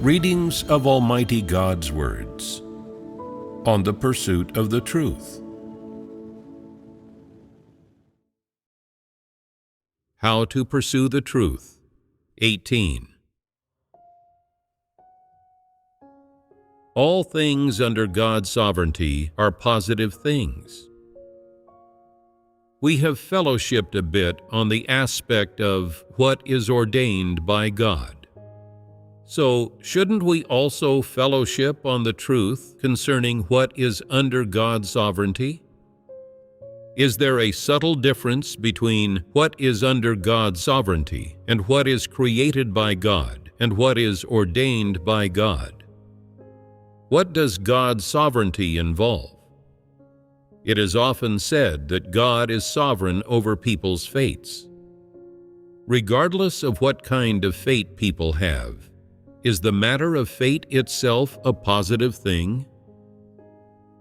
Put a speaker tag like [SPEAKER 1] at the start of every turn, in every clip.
[SPEAKER 1] Readings of Almighty God's words on the pursuit of the truth. How to pursue the truth. 18. All things under God's sovereignty are positive things. We have fellowshipped a bit on the aspect of what is ordained by God. So, shouldn't we also fellowship on the truth concerning what is under God's sovereignty? Is there a subtle difference between what is under God's sovereignty and what is created by God and what is ordained by God? What does God's sovereignty involve? It is often said that God is sovereign over people's fates. Regardless of what kind of fate people have, is the matter of fate itself a positive thing?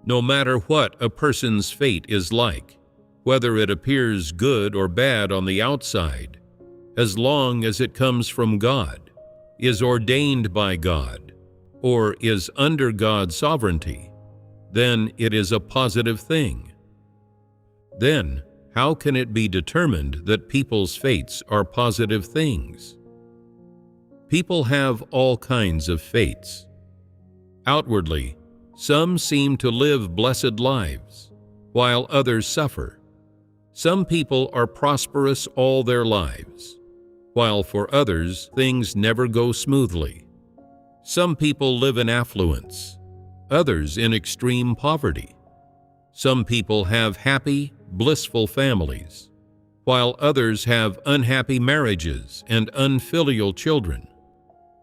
[SPEAKER 1] No matter what a person's fate is like, whether it appears good or bad on the outside, as long as it comes from God, is ordained by God, or is under God's sovereignty, then it is a positive thing. Then, how can it be determined that people's fates are positive things? People have all kinds of fates. Outwardly, some seem to live blessed lives, while others suffer. Some people are prosperous all their lives, while for others things never go smoothly. Some people live in affluence, others in extreme poverty. Some people have happy, blissful families, while others have unhappy marriages and unfilial children.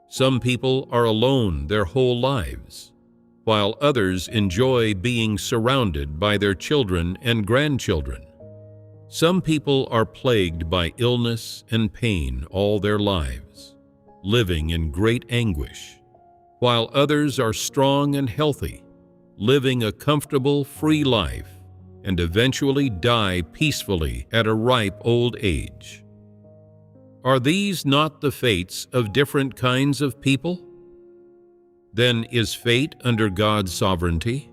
[SPEAKER 1] Some people are alone their whole lives, while others enjoy being surrounded by their children and grandchildren. Some people are plagued by illness and pain all their lives, living in great anguish, while others are strong and healthy, living a comfortable, free life, and eventually die peacefully at a ripe old age. Are these not the fates of different kinds of people? Then is fate under God's sovereignty?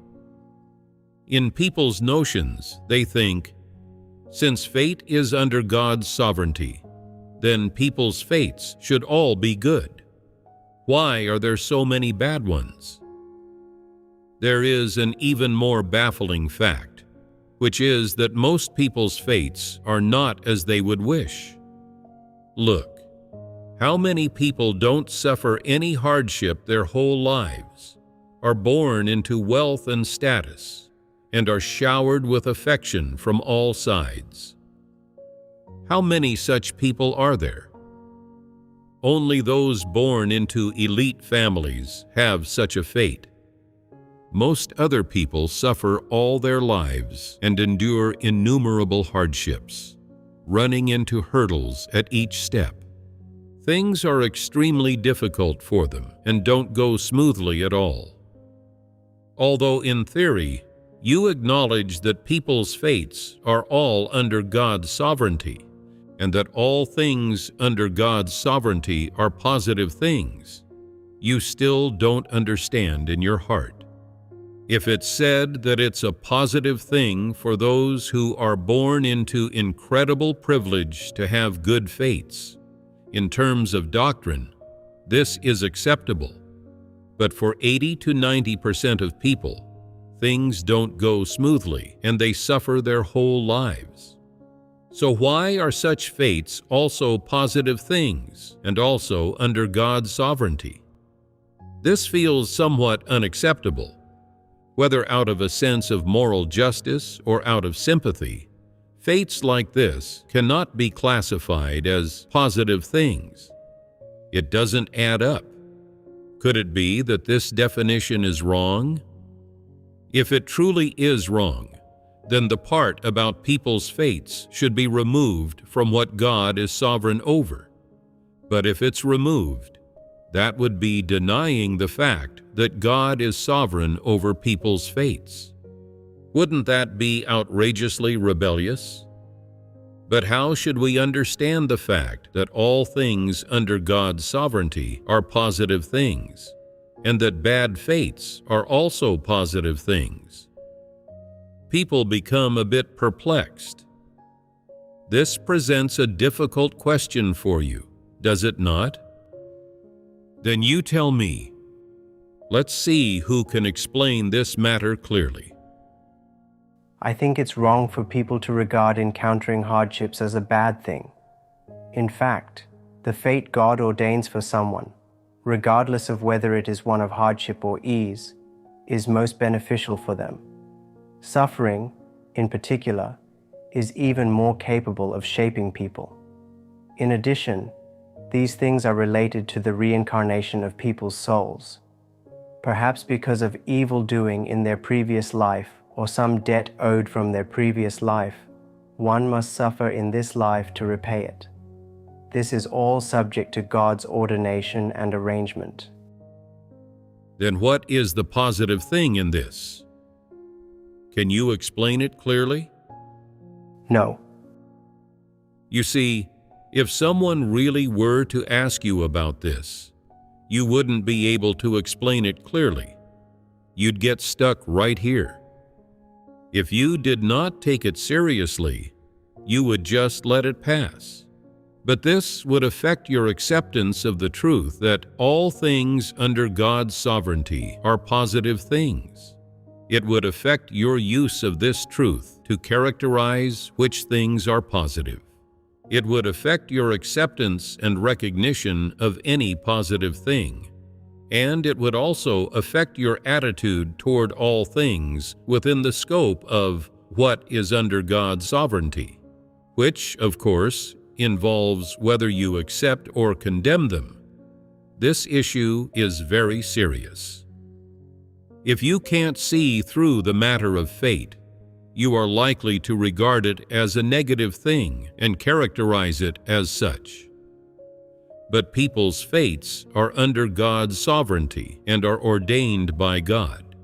[SPEAKER 1] In people's notions, they think, since fate is under God's sovereignty, then people's fates should all be good. Why are there so many bad ones? There is an even more baffling fact, which is that most people's fates are not as they would wish. Look, how many people don't suffer any hardship their whole lives, are born into wealth and status, and are showered with affection from all sides? How many such people are there? Only those born into elite families have such a fate. Most other people suffer all their lives and endure innumerable hardships, running into hurdles at each step. Things are extremely difficult for them and don't go smoothly at all. Although in theory, you acknowledge that people's fates are all under God's sovereignty, and that all things under God's sovereignty are positive things, you still don't understand in your heart. If it's said that it's a positive thing for those who are born into incredible privilege to have good fates, in terms of doctrine, this is acceptable. But for 80 to 90% of people, things don't go smoothly and they suffer their whole lives. So why are such fates also positive things and also under God's sovereignty? This feels somewhat unacceptable. Whether out of a sense of moral justice or out of sympathy, fates like this cannot be classified as positive things. It doesn't add up. Could it be that this definition is wrong? If it truly is wrong, then the part about people's fates should be removed from what God is sovereign over. But if it's removed, that would be denying the fact that God is sovereign over people's fates. Wouldn't that be outrageously rebellious? But how should we understand the fact that all things under God's sovereignty are positive things, and that bad fates are also positive things? People become a bit perplexed. This presents a difficult question for you, does it not? Then you tell me. Let's see who can explain this matter clearly.
[SPEAKER 2] I think it's wrong for people to regard encountering hardships as a bad thing. In fact, the fate God ordains for someone, regardless of whether it is one of hardship or ease, is most beneficial for them. Suffering, in particular, is even more capable of shaping people. In addition, these things are related to the reincarnation of people's souls. Perhaps because of evil doing in their previous life or some debt owed from their previous life, one must suffer in this life to repay it. This is all subject to God's ordination and arrangement.
[SPEAKER 1] Then what is the positive thing in this? Can you explain it clearly?
[SPEAKER 2] No.
[SPEAKER 1] You see, if someone really were to ask you about this, you wouldn't be able to explain it clearly. You'd get stuck right here. If you did not take it seriously, you would just let it pass. But this would affect your acceptance of the truth that all things under God's sovereignty are positive things. It would affect your use of this truth to characterize which things are positive. It would affect your acceptance and recognition of any positive thing. And it would also affect your attitude toward all things within the scope of what is under God's sovereignty, which, of course, involves whether you accept or condemn them. This issue is very serious. If you can't see through the matter of fate, you are likely to regard it as a negative thing and characterize it as such. But people's fates are under God's sovereignty and are ordained by God.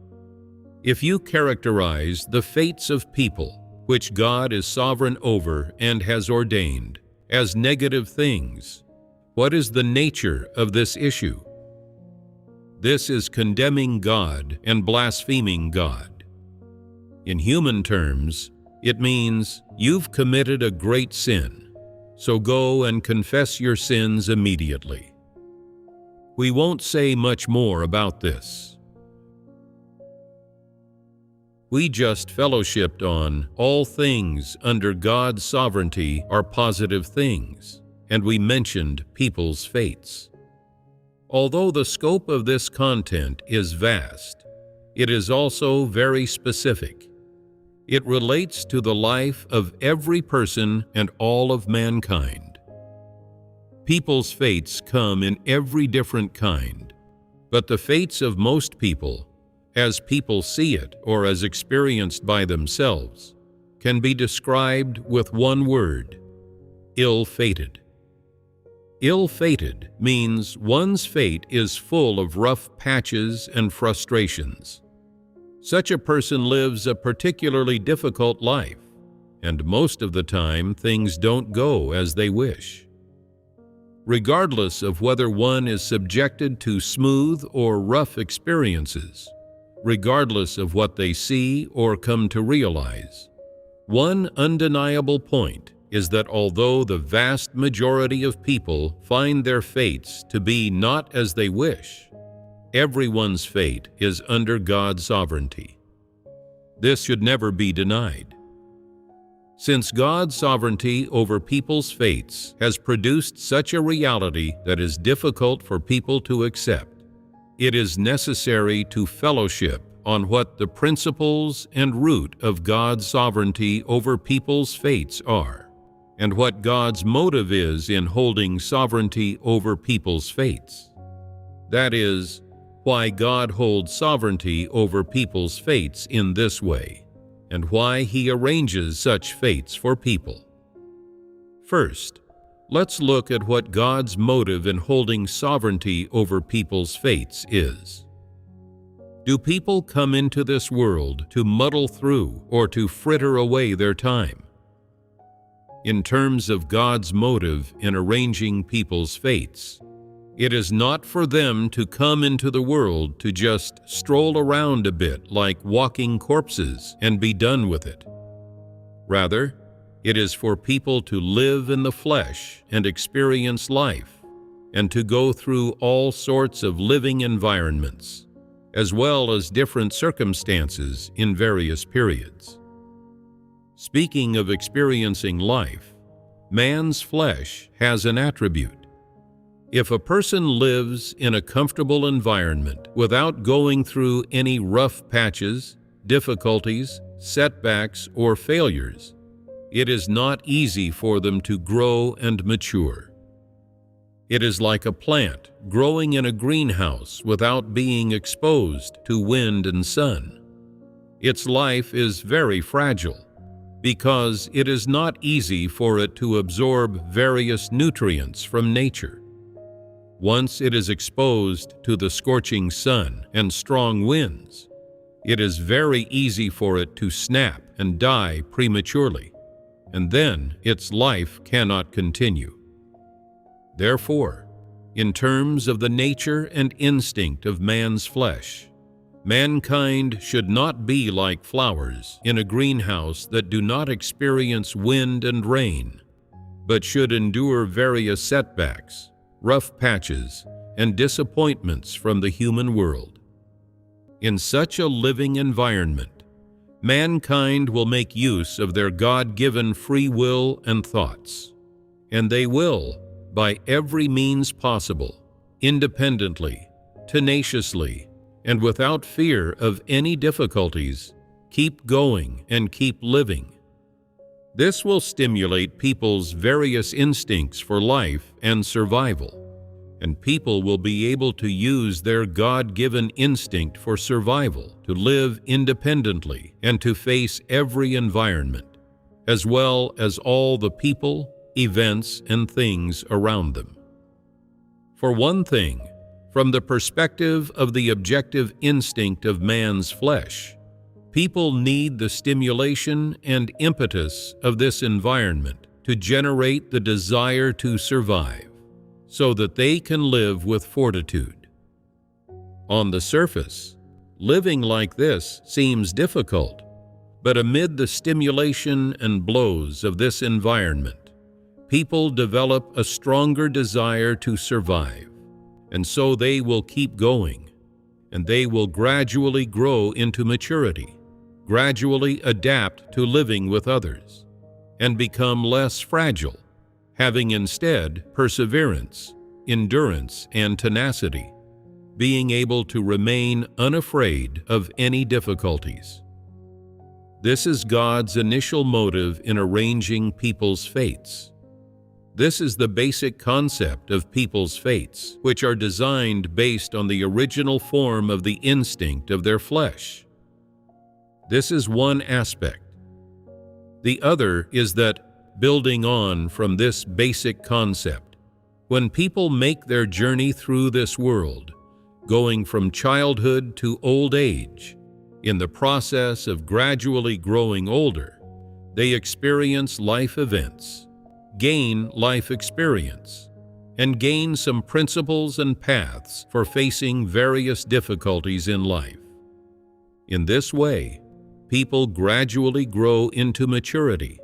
[SPEAKER 1] If you characterize the fates of people, which God is sovereign over and has ordained, as negative things, what is the nature of this issue? This is condemning God and blaspheming God. In human terms, it means you've committed a great sin. So go and confess your sins immediately. We won't say much more about this. We just fellowshipped on all things under God's sovereignty are positive things, and we mentioned people's fates. Although the scope of this content is vast, it is also very specific. It relates to the life of every person and all of mankind. People's fates come in every different kind, but the fates of most people, as people see it or as experienced by themselves, can be described with one word: ill-fated. Ill-fated means one's fate is full of rough patches and frustrations. Such a person lives a particularly difficult life, and most of the time things don't go as they wish. Regardless of whether one is subjected to smooth or rough experiences, regardless of what they see or come to realize, one undeniable point is that although the vast majority of people find their fates to be not as they wish, everyone's fate is under God's sovereignty. This should never be denied. Since God's sovereignty over people's fates has produced such a reality that is difficult for people to accept, it is necessary to fellowship on what the principles and root of God's sovereignty over people's fates are, and what God's motive is in holding sovereignty over people's fates. That is, why God holds sovereignty over people's fates in this way, and why He arranges such fates for people. First, let's look at what God's motive in holding sovereignty over people's fates is. Do people come into this world to muddle through or to fritter away their time? in terms of God's motive in arranging people's fates. It is not for them to come into the world to just stroll around a bit like walking corpses and be done with it. Rather, it is for people to live in the flesh and experience life, and to go through all sorts of living environments, as well as different circumstances in various periods. Speaking of experiencing life, man's flesh has an attribute. If a person lives in a comfortable environment without going through any rough patches, difficulties, setbacks, or failures, it is not easy for them to grow and mature. It is like a plant growing in a greenhouse without being exposed to wind and sun. Its life is very fragile because it is not easy for it to absorb various nutrients from nature. Once it is exposed to the scorching sun and strong winds, it is very easy for it to snap and die prematurely, and then its life cannot continue. Therefore, in terms of the nature and instinct of man's flesh, mankind should not be like flowers in a greenhouse that do not experience wind and rain, but should endure various setbacks, rough patches, and disappointments from the human world. In such a living environment, mankind will make use of their God-given free will and thoughts, and they will, by every means possible, independently, tenaciously, and without fear of any difficulties, keep going and keep living. This will stimulate people's various instincts for life and survival, and people will be able to use their God-given instinct for survival to live independently and to face every environment, as well as all the people, events, and things around them. For one thing, from the perspective of the objective instinct of man's flesh, people need the stimulation and impetus of this environment to generate the desire to survive, so that they can live with fortitude. On the surface, living like this seems difficult, but amid the stimulation and blows of this environment, people develop a stronger desire to survive, and so they will keep going, and they will gradually grow into maturity, gradually adapt to living with others, and become less fragile, having instead perseverance, endurance, and tenacity, being able to remain unafraid of any difficulties. This is God's initial motive in arranging people's fates. This is the basic concept of people's fates, which are designed based on the original form of the instinct of their flesh. This is one aspect. The other is that, building on from this basic concept, when people make their journey through this world, going from childhood to old age, in the process of gradually growing older, they experience life events, gain life experience, and gain some principles and paths for facing various difficulties in life. In this way, people gradually grow into maturity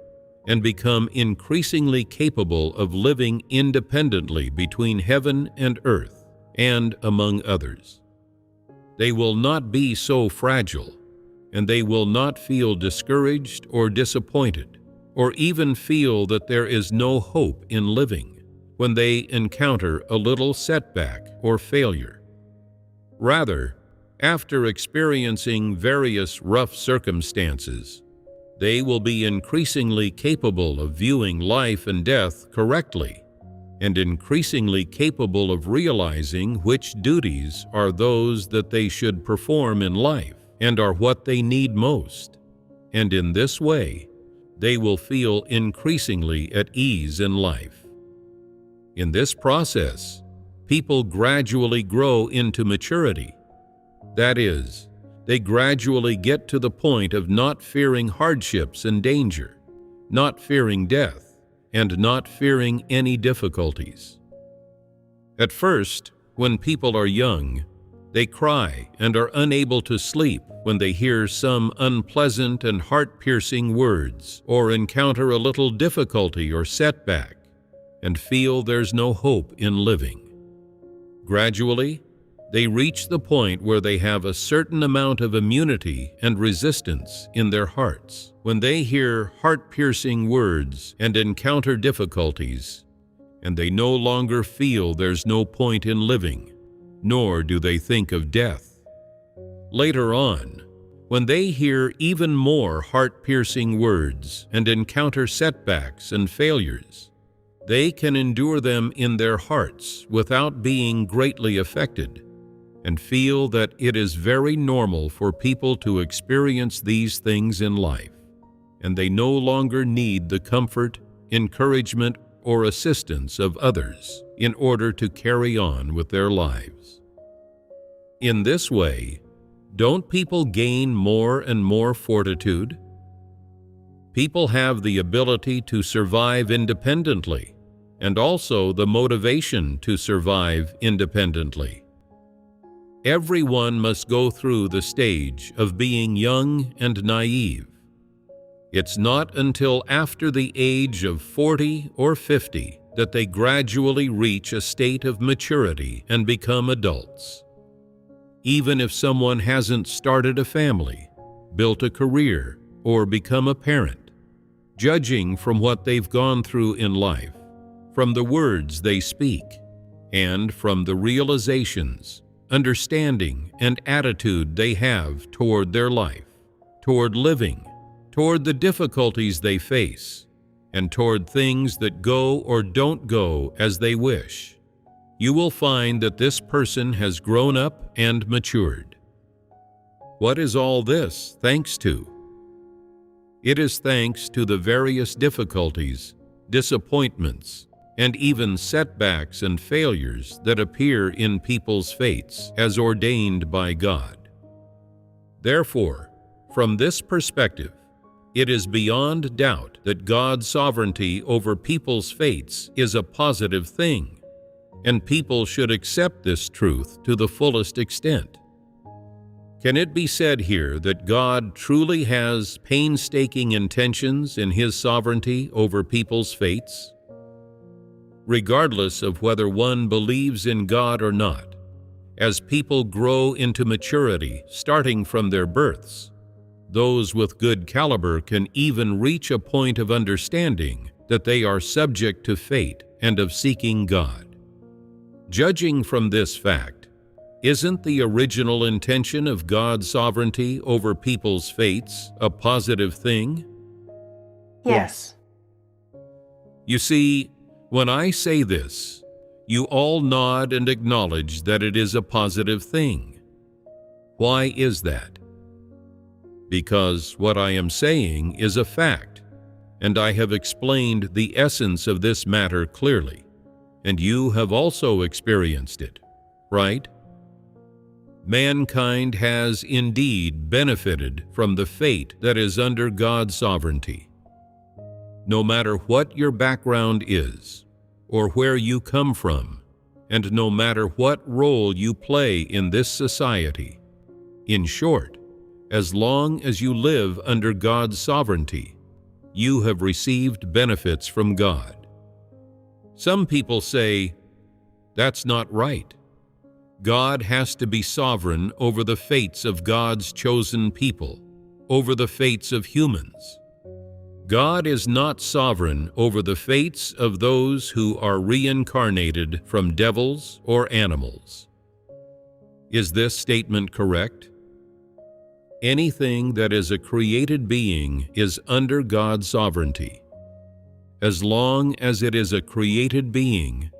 [SPEAKER 1] and become increasingly capable of living independently between heaven and earth and among others. They will not be so fragile, and they will not feel discouraged or disappointed, or even feel that there is no hope in living when they encounter a little setback or failure. Rather, after experiencing various rough circumstances, they will be increasingly capable of viewing life and death correctly, and increasingly capable of realizing which duties are those that they should perform in life and are what they need most. And in this way, they will feel increasingly at ease in life. In this process, people gradually grow into maturity. That is, they gradually get to the point of not fearing hardships and danger, not fearing death, and not fearing any difficulties. At first, when people are young, they cry and are unable to sleep when they hear some unpleasant and heart-piercing words or encounter a little difficulty or setback and feel there's no hope in living. Gradually, they reach the point where they have a certain amount of immunity and resistance in their hearts. When they hear heart-piercing words and encounter difficulties, and they no longer feel there's no point in living, nor do they think of death. Later on, when they hear even more heart-piercing words and encounter setbacks and failures, they can endure them in their hearts without being greatly affected, and feel that it is very normal for people to experience these things in life, and they no longer need the comfort, encouragement, or assistance of others in order to carry on with their lives. In this way, don't people gain more and more fortitude? People have the ability to survive independently, and also the motivation to survive independently. Everyone must go through the stage of being young and naive. It's not until after the age of 40 or 50 that they gradually reach a state of maturity and become adults. Even if someone hasn't started a family, built a career, or become a parent, judging from what they've gone through in life, from the words they speak, and from the realizations, understanding, and attitude they have toward their life, toward living, toward the difficulties they face, and toward things that go or don't go as they wish, you will find that this person has grown up and matured. What is all this thanks to? It is thanks to the various difficulties, disappointments, and even setbacks and failures that appear in people's fates as ordained by God. Therefore, from this perspective, it is beyond doubt that God's sovereignty over people's fates is a positive thing, and people should accept this truth to the fullest extent. Can it be said here that God truly has painstaking intentions in His sovereignty over people's fates? Regardless of whether one believes in God or not, as people grow into maturity starting from their births, those with good caliber can even reach a point of understanding that they are subject to fate and of seeking God. Judging from this fact, isn't the original intention of God's sovereignty over people's fates a positive thing?
[SPEAKER 2] Yes.
[SPEAKER 1] You see, when I say this, you all nod and acknowledge that it is a positive thing. Why is that? Because what I am saying is a fact, and I have explained the essence of this matter clearly, and you have also experienced it, right? Mankind has indeed benefited from the fate that is under God's sovereignty. No matter what your background is, or where you come from, and no matter what role you play in this society, in short, as long as you live under God's sovereignty, you have received benefits from God. Some people say, that's not right. God has to be sovereign over the fates of God's chosen people, over the fates of humans. God is not sovereign over the fates of those who are reincarnated from devils or animals. Is this statement correct? Anything that is a created being is under God's sovereignty. As long as it is a created being,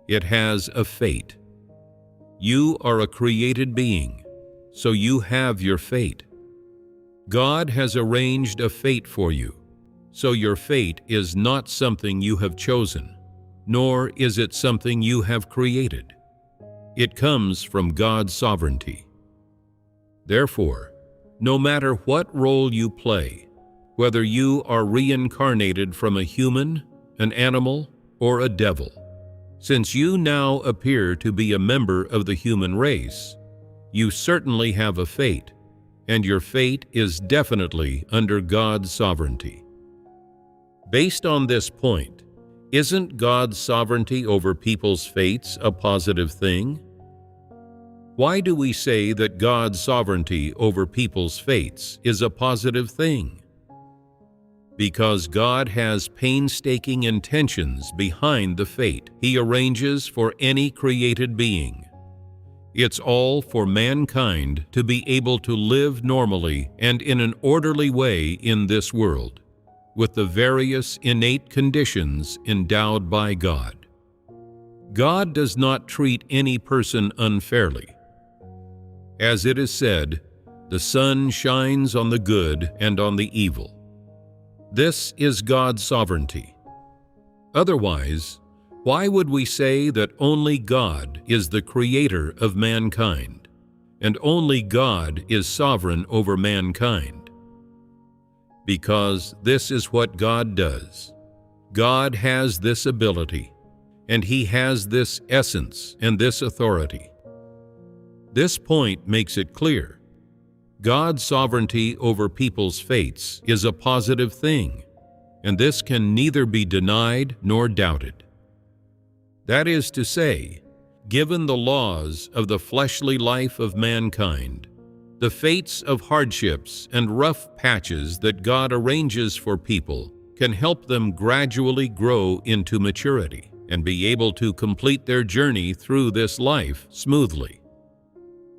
[SPEAKER 1] it has a fate. You are a created being, so you have your fate. God has arranged a fate for you, so your fate is not something you have chosen, nor is it something you have created. It comes from God's sovereignty. Therefore, no matter what role you play, whether you are reincarnated from a human, an animal, or a devil. Since you now appear to be a member of the human race, you certainly have a fate, and your fate is definitely under God's sovereignty. Based on this point, isn't God's sovereignty over people's fates a positive thing? Why do we say that God's sovereignty over people's fates is a positive thing? Because God has painstaking intentions behind the fate He arranges for any created being. It's all for mankind to be able to live normally and in an orderly way in this world, with the various innate conditions endowed by God. God does not treat any person unfairly. As it is said, the sun shines on the good and on the evil. This is God's sovereignty. Otherwise, why would we say that only God is the creator of mankind, and only God is sovereign over mankind? Because this is what God does. God has this ability, and He has this essence and this authority. This point makes it clear. God's sovereignty over people's fates is a positive thing, and this can neither be denied nor doubted. That is to say, given the laws of the fleshly life of mankind, the fates of hardships and rough patches that God arranges for people can help them gradually grow into maturity and be able to complete their journey through this life smoothly.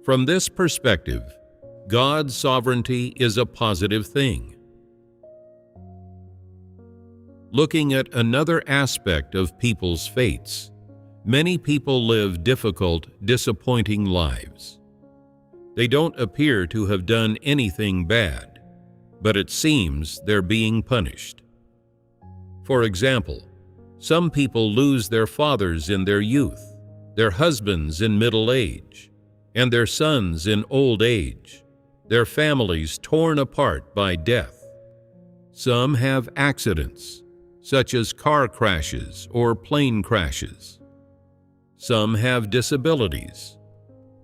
[SPEAKER 1] From this perspective, God's sovereignty is a positive thing. Looking at another aspect of people's fates, many people live difficult, disappointing lives. They don't appear to have done anything bad, but it seems they're being punished. For example, some people lose their fathers in their youth, their husbands in middle age, and their sons in old age, their families torn apart by death. Some have accidents, such as car crashes or plane crashes. Some have disabilities.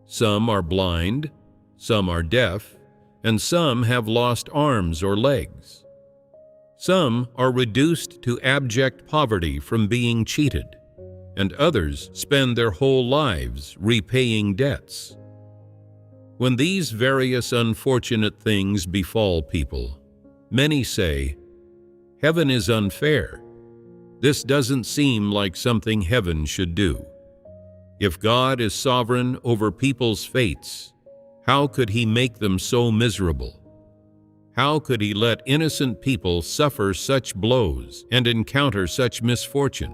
[SPEAKER 1] Some are blind, some are deaf, and some have lost arms or legs. Some are reduced to abject poverty from being cheated, and others spend their whole lives repaying debts. When these various unfortunate things befall people, many say, "Heaven is unfair. This doesn't seem like something heaven should do. If God is sovereign over people's fates, how could He make them so miserable? How could He let innocent people suffer such blows and encounter such misfortune?"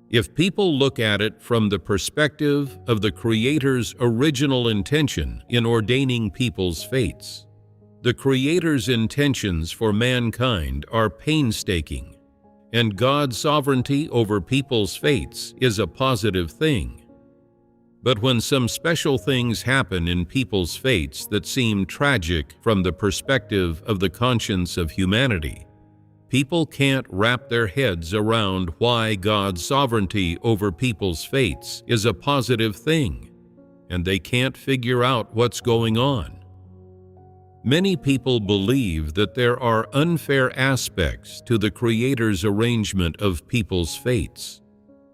[SPEAKER 1] If people look at it from the perspective of the Creator's original intention in ordaining people's fates, the Creator's intentions for mankind are painstaking, and God's sovereignty over people's fates is a positive thing. But when some special things happen in people's fates that seem tragic from the perspective of the conscience of humanity, people can't wrap their heads around why God's sovereignty over people's fates is a positive thing, and they can't figure out what's going on. Many people believe that there are unfair aspects to the Creator's arrangement of people's fates,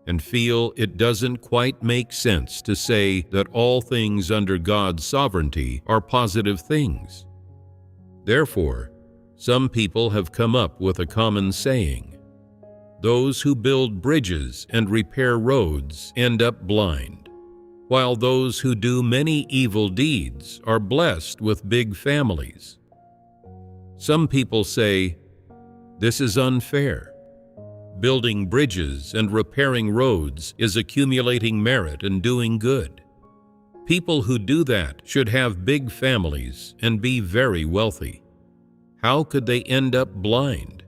[SPEAKER 1] and feel it doesn't quite make sense to say that all things under God's sovereignty are positive things. Therefore, some people have come up with a common saying: those who build bridges and repair roads end up blind, while those who do many evil deeds are blessed with big families. Some people say, "This is unfair. Building bridges and repairing roads is accumulating merit and doing good. People who do that should have big families and be very wealthy. How could they end up blind?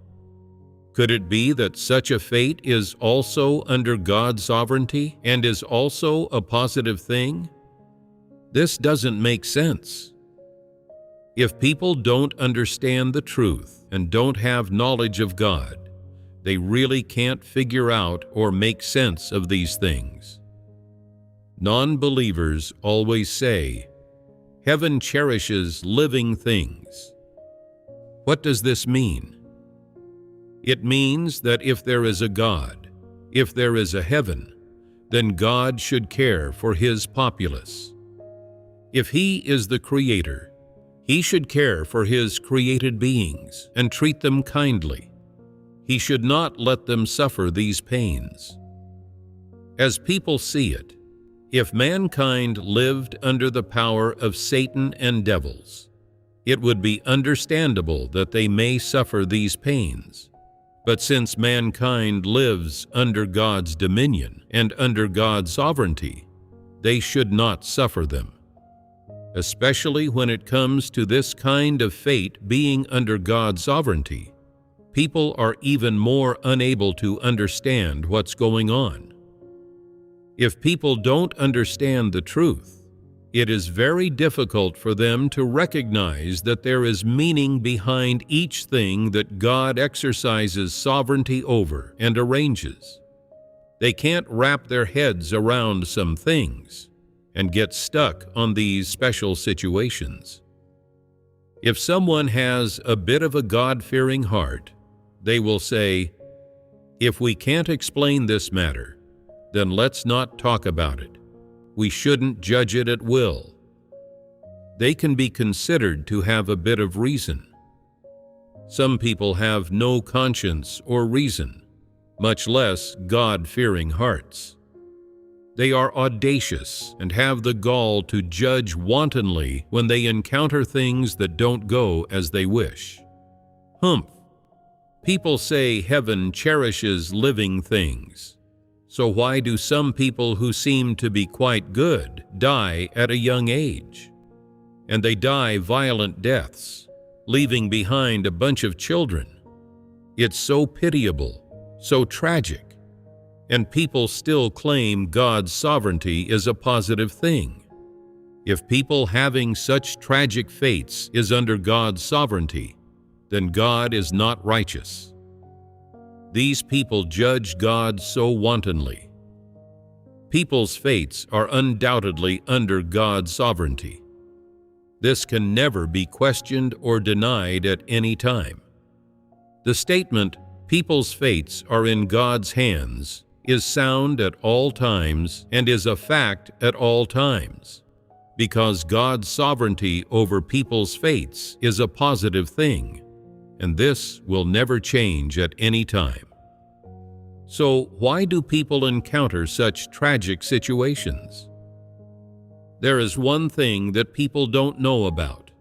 [SPEAKER 1] Could it be that such a fate is also under God's sovereignty and is also a positive thing? This doesn't make sense. If people don't understand the truth and don't have knowledge of God, They really can't figure out or make sense of these things. Non-believers always say, "Heaven cherishes living things." What does this mean? It means that if there is a God, if there is a heaven, then God should care for His populace. If He is the Creator, He should care for His created beings and treat them kindly. He should not let them suffer these pains. As people see it, if mankind lived under the power of Satan and devils, it would be understandable that they may suffer these pains. But since mankind lives under God's dominion and under God's sovereignty, they should not suffer them. Especially when it comes to this kind of fate being under God's sovereignty, people are even more unable to understand what's going on. If people don't understand the truth, it is very difficult for them to recognize that there is meaning behind each thing that God exercises sovereignty over and arranges. They can't wrap their heads around some things and get stuck on these special situations. If someone has a bit of a God-fearing heart, they will say, "If we can't explain this matter, then let's not talk about it. We shouldn't judge it at will." They can be considered to have a bit of reason. Some people have no conscience or reason, much less God-fearing hearts. They are audacious and have the gall to judge wantonly when they encounter things that don't go as they wish. Humph! People say heaven cherishes living things. So why do some people who seem to be quite good die at a young age? And they die violent deaths, leaving behind a bunch of children. It's so pitiable, so tragic. And people still claim God's sovereignty is a positive thing. If people having such tragic fates is under God's sovereignty, then God is not righteous. These people judge God so wantonly. People's fates are undoubtedly under God's sovereignty. This can never be questioned or denied at any time. The statement, "People's fates are in God's hands," is sound at all times and is a fact at all times, because God's sovereignty over people's fates is a positive thing, and this will never change at any time. So why do people encounter such tragic situations? There is one thing that people don't know about,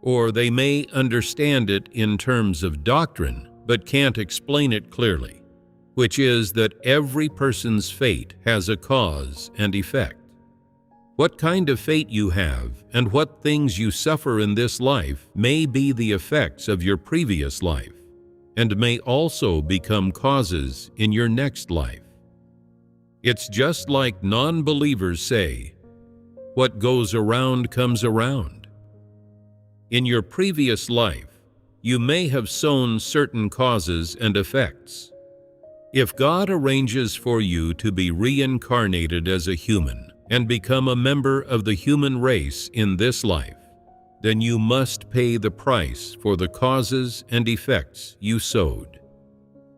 [SPEAKER 1] or they may understand it in terms of doctrine, but can't explain it clearly, which is that every person's fate has a cause and effect. What kind of fate you have and what things you suffer in this life may be the effects of your previous life, and may also become causes in your next life. It's just like non-believers say, "What goes around comes around." In your previous life, you may have sown certain causes and effects. If God arranges for you to be reincarnated as a human and become a member of the human race in this life, then you must pay the price for the causes and effects you sowed.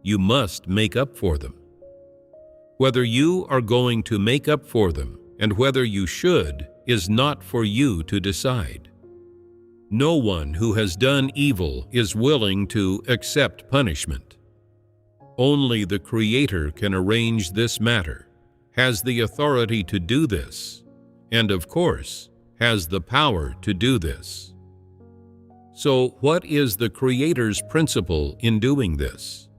[SPEAKER 1] You must make up for them. Whether you are going to make up for them and whether you should is not for you to decide. No one who has done evil is willing to accept punishment. Only the Creator can arrange this matter, has the authority to do this, and of course, has the power to do this. So what is the Creator's principle in doing this?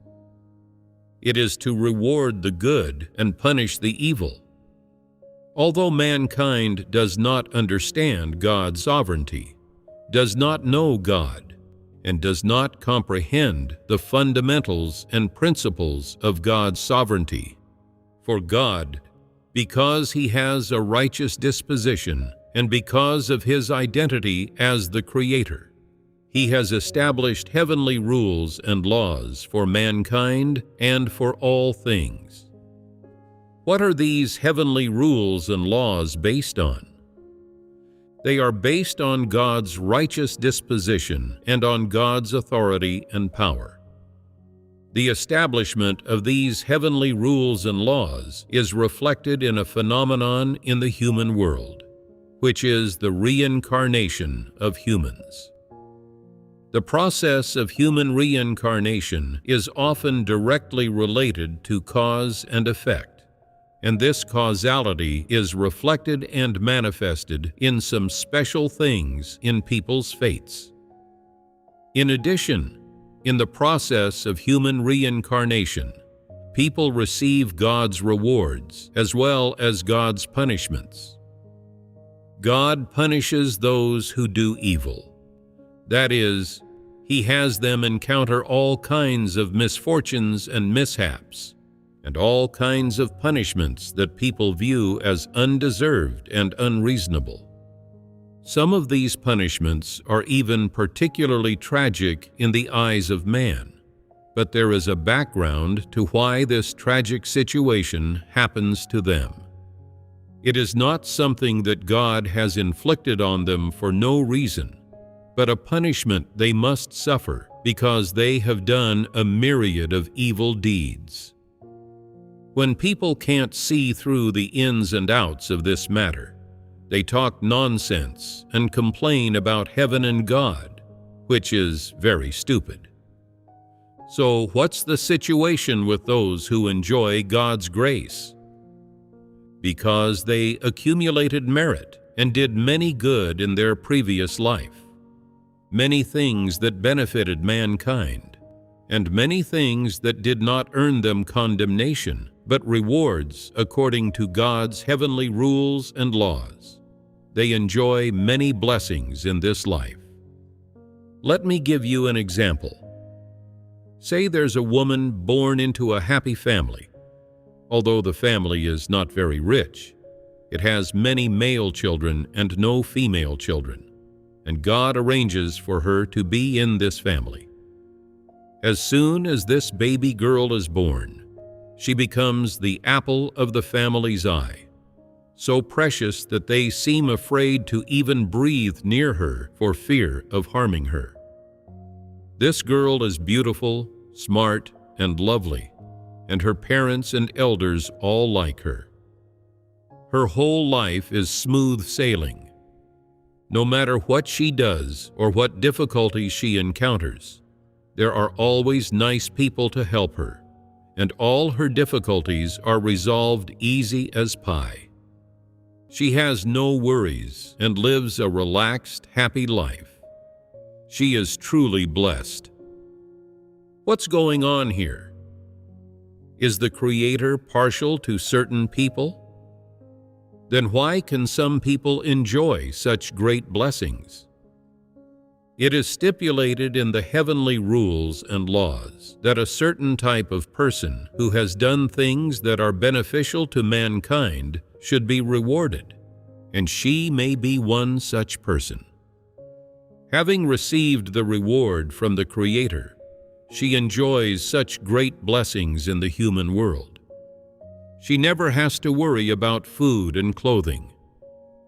[SPEAKER 1] It is to reward the good and punish the evil. Although mankind does not understand God's sovereignty, does not know God, and does not comprehend the fundamentals and principles of God's sovereignty, for God, because He has a righteous disposition and because of His identity as the Creator, He has established heavenly rules and laws for mankind and for all things. What are these heavenly rules and laws based on? They are based on God's righteous disposition and on God's authority and power. The establishment of these heavenly rules and laws is reflected in a phenomenon in the human world, which is the reincarnation of humans. The process of human reincarnation is often directly related to cause and effect, and this causality is reflected and manifested in some special things in people's fates. In addition, in the process of human reincarnation, people receive God's rewards as well as God's punishments. God punishes those who do evil. That is, He has them encounter all kinds of misfortunes and mishaps, and all kinds of punishments that people view as undeserved and unreasonable. Some of these punishments are even particularly tragic in the eyes of man, but there is a background to why this tragic situation happens to them. It is not something that God has inflicted on them for no reason, but a punishment they must suffer because they have done a myriad of evil deeds. When people can't see through the ins and outs of this matter, they talk nonsense and complain about heaven and God, which is very stupid. So what's the situation with those who enjoy God's grace? Because they accumulated merit and did many good in their previous life, many things that benefited mankind, and many things that did not earn them condemnation, but rewards according to God's heavenly rules and laws. They enjoy many blessings in this life. Let me give you an example. Say there's a woman born into a happy family. Although the family is not very rich, it has many male children and no female children, and God arranges for her to be in this family. As soon as this baby girl is born, she becomes the apple of the family's eye, so precious that they seem afraid to even breathe near her for fear of harming her. This girl is beautiful, smart, and lovely, and her parents and elders all like her. Her whole life is smooth sailing. No matter what she does or what difficulties she encounters, there are always nice people to help her, and all her difficulties are resolved easy as pie. She has no worries and lives a relaxed, happy life. She is truly blessed. What's going on here? Is the Creator partial to certain people? Then why can some people enjoy such great blessings? It is stipulated in the heavenly rules and laws that a certain type of person who has done things that are beneficial to mankind should be rewarded, and she may be one such person. Having received the reward from the Creator, she enjoys such great blessings in the human world. She never has to worry about food and clothing.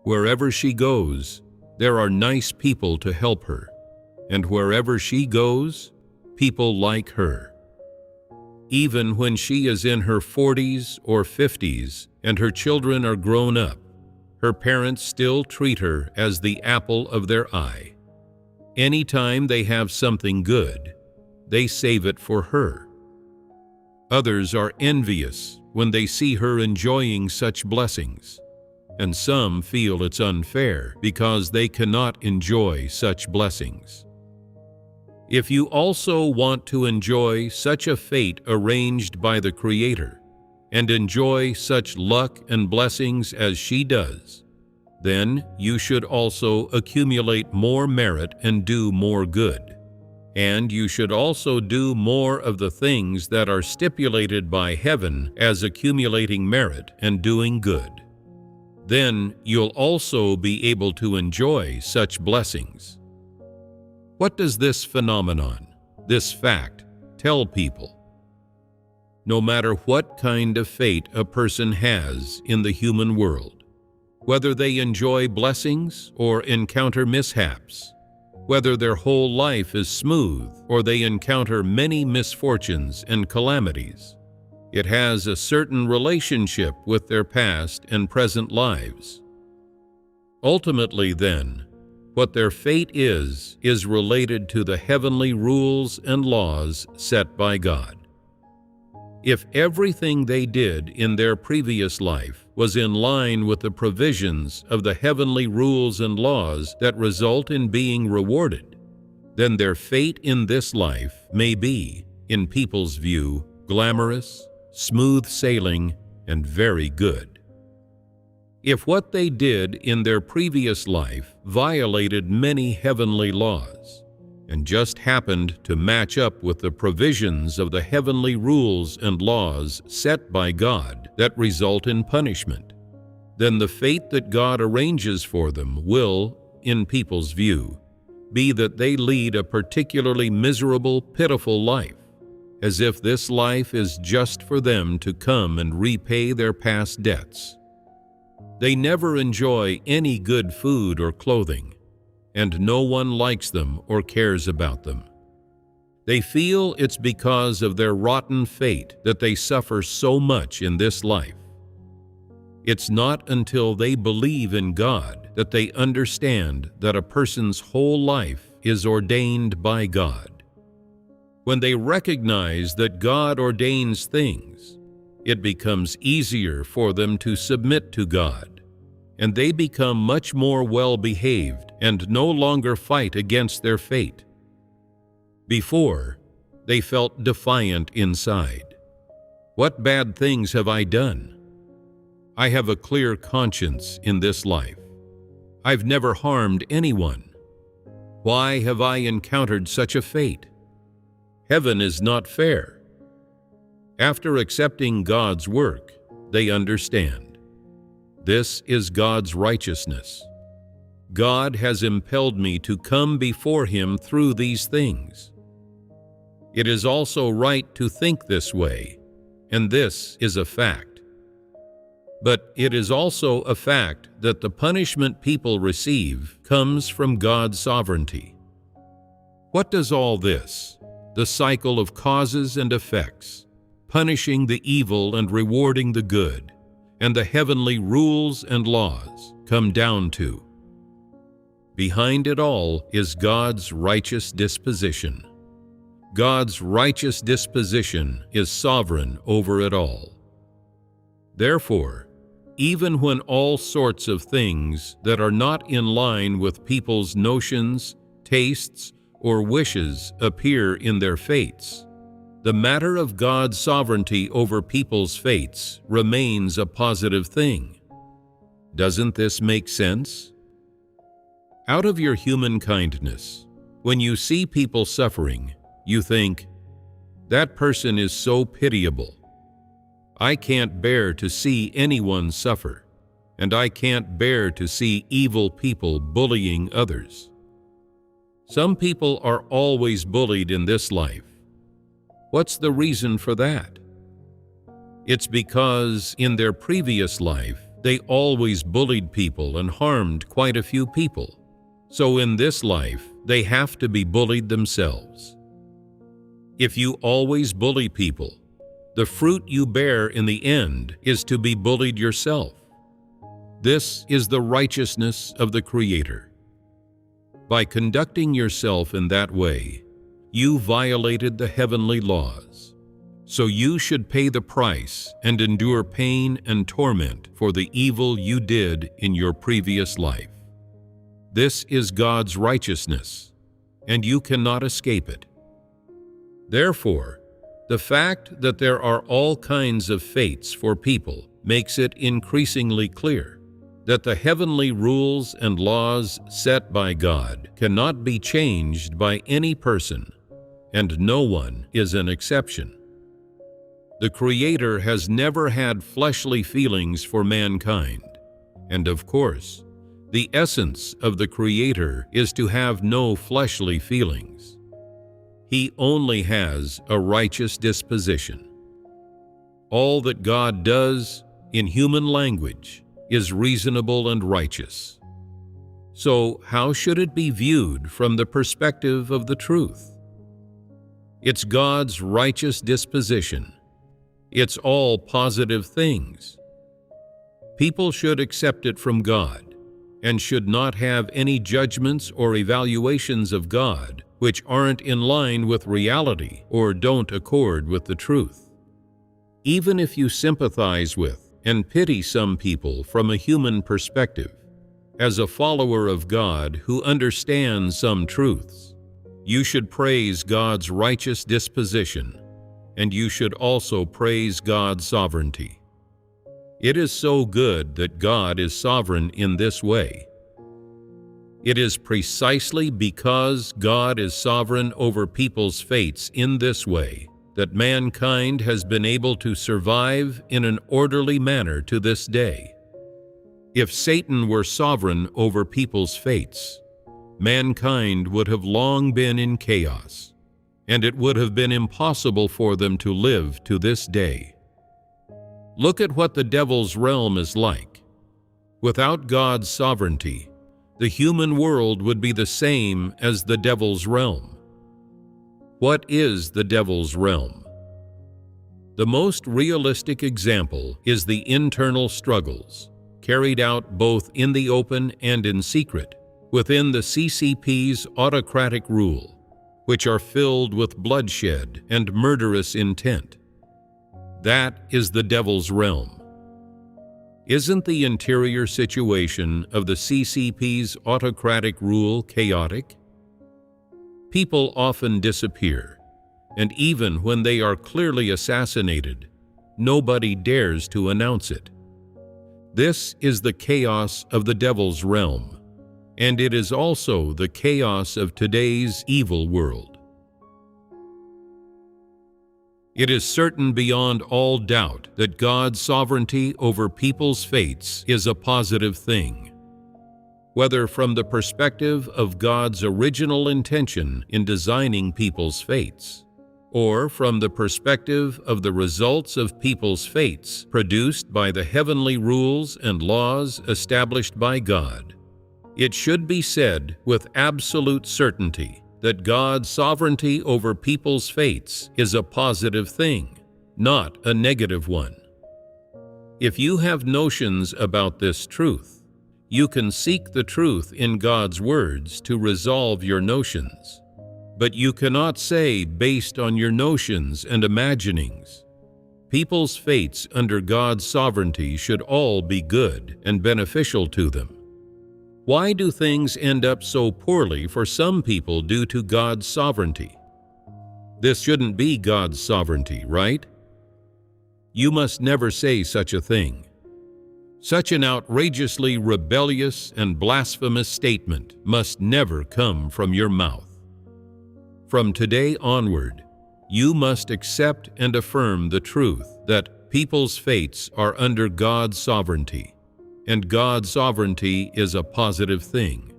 [SPEAKER 1] Wherever she goes, there are nice people to help her, and wherever she goes, people like her. Even when she is in her 40s or 50s and her children are grown up, her parents still treat her as the apple of their eye. Anytime they have something good, they save it for her. Others are envious when they see her enjoying such blessings, and some feel it's unfair because they cannot enjoy such blessings. If you also want to enjoy such a fate arranged by the Creator and enjoy such luck and blessings as she does, then you should also accumulate more merit and do more good. And you should also do more of the things that are stipulated by heaven as accumulating merit and doing good. Then you'll also be able to enjoy such blessings. What does this phenomenon, this fact, tell people? No matter what kind of fate a person has in the human world, whether they enjoy blessings or encounter mishaps, whether their whole life is smooth or they encounter many misfortunes and calamities, it has a certain relationship with their past and present lives. Ultimately, then, what their fate is related to the heavenly rules and laws set by God. If everything they did in their previous life was in line with the provisions of the heavenly rules and laws that result in being rewarded, then their fate in this life may be, in people's view, glamorous, smooth sailing, and very good. If what they did in their previous life violated many heavenly laws, and just happened to match up with the provisions of the heavenly rules and laws set by God that result in punishment, then the fate that God arranges for them will, in people's view, be that they lead a particularly miserable, pitiful life, as if this life is just for them to come and repay their past debts. They never enjoy any good food or clothing, and no one likes them or cares about them. They feel it's because of their rotten fate that they suffer so much in this life. It's not until they believe in God that they understand that a person's whole life is ordained by God. When they recognize that God ordains things, it becomes easier for them to submit to God, and they become much more well-behaved and no longer fight against their fate. Before, they felt defiant inside. What bad things have I done? I have a clear conscience in this life. I've never harmed anyone. Why have I encountered such a fate? Heaven is not fair. After accepting God's work, they understand. This is God's righteousness. God has impelled me to come before Him through these things. It is also right to think this way, and this is a fact. But it is also a fact that the punishment people receive comes from God's sovereignty. What does all this, the cycle of causes and effects, punishing the evil and rewarding the good, and the heavenly rules and laws, come down to? Behind it all is God's righteous disposition. God's righteous disposition is sovereign over it all. Therefore, even when all sorts of things that are not in line with people's notions, tastes, or wishes appear in their fates, the matter of God's sovereignty over people's fates remains a positive thing. Doesn't this make sense? Out of your human kindness, when you see people suffering, you think, that person is so pitiable. I can't bear to see anyone suffer, and I can't bear to see evil people bullying others. Some people are always bullied in this life. What's the reason for that? It's because in their previous life, they always bullied people and harmed quite a few people. So in this life, they have to be bullied themselves. If you always bully people, the fruit you bear in the end is to be bullied yourself. This is the righteousness of the Creator. By conducting yourself in that way, you violated the heavenly laws. So you should pay the price and endure pain and torment for the evil you did in your previous life. This is God's righteousness, and you cannot escape it. Therefore, the fact that there are all kinds of fates for people makes it increasingly clear that the heavenly rules and laws set by God cannot be changed by any person, and no one is an exception. The Creator has never had fleshly feelings for mankind, and of course, The essence of the Creator is to have no fleshly feelings. He only has a righteous disposition. All that God does, in human language, is reasonable and righteous. So how should it be viewed from the perspective of the truth? It's God's righteous disposition. It's all positive things. People should accept it from God and should not have any judgments or evaluations of God which aren't in line with reality or don't accord with the truth. Even if you sympathize with and pity some people from a human perspective, as a follower of God who understands some truths, you should praise God's righteous disposition, and you should also praise God's sovereignty. It is so good that God is sovereign in this way. It is precisely because God is sovereign over people's fates in this way that mankind has been able to survive in an orderly manner to this day. If Satan were sovereign over people's fates, mankind would have long been in chaos, and it would have been impossible for them to live to this day. Look at what the devil's realm is like. Without God's sovereignty, the human world would be the same as the devil's realm. What is the devil's realm? The most realistic example is the internal struggles, carried out both in the open and in secret, within the CCP's autocratic rule, which are filled with bloodshed and murderous intent. That is the devil's realm. Isn't the interior situation of the CCP's autocratic rule chaotic? People often disappear, and even when they are clearly assassinated, nobody dares to announce it. This is the chaos of the devil's realm, and it is also the chaos of today's evil world. It is certain beyond all doubt that God's sovereignty over people's fates is a positive thing. Whether from the perspective of God's original intention in designing people's fates, or from the perspective of the results of people's fates produced by the heavenly rules and laws established by God, it should be said with absolute certainty that God's sovereignty over people's fates is a positive thing, not a negative one. If you have notions about this truth, you can seek the truth in God's words to resolve your notions. But you cannot say based on your notions and imaginings. People's fates under God's sovereignty should all be good and beneficial to them. Why do things end up so poorly for some people due to God's sovereignty? This shouldn't be God's sovereignty, right? You must never say such a thing. Such an outrageously rebellious and blasphemous statement must never come from your mouth. From today onward, you must accept and affirm the truth that people's fates are under God's sovereignty, and God's sovereignty is a positive thing.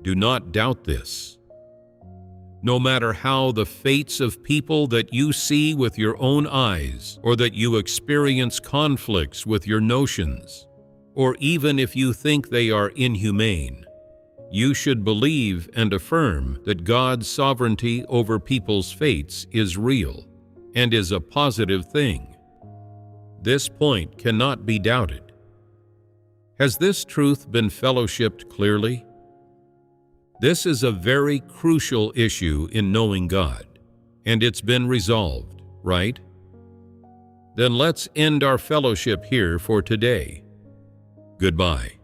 [SPEAKER 1] Do not doubt this. No matter how the fates of people that you see with your own eyes, or that you experience conflicts with your notions, or even if you think they are inhumane, you should believe and affirm that God's sovereignty over people's fates is real and is a positive thing. This point cannot be doubted. Has this truth been fellowshipped clearly? This is a very crucial issue in knowing God, and it's been resolved, right? Then let's end our fellowship here for today. Goodbye.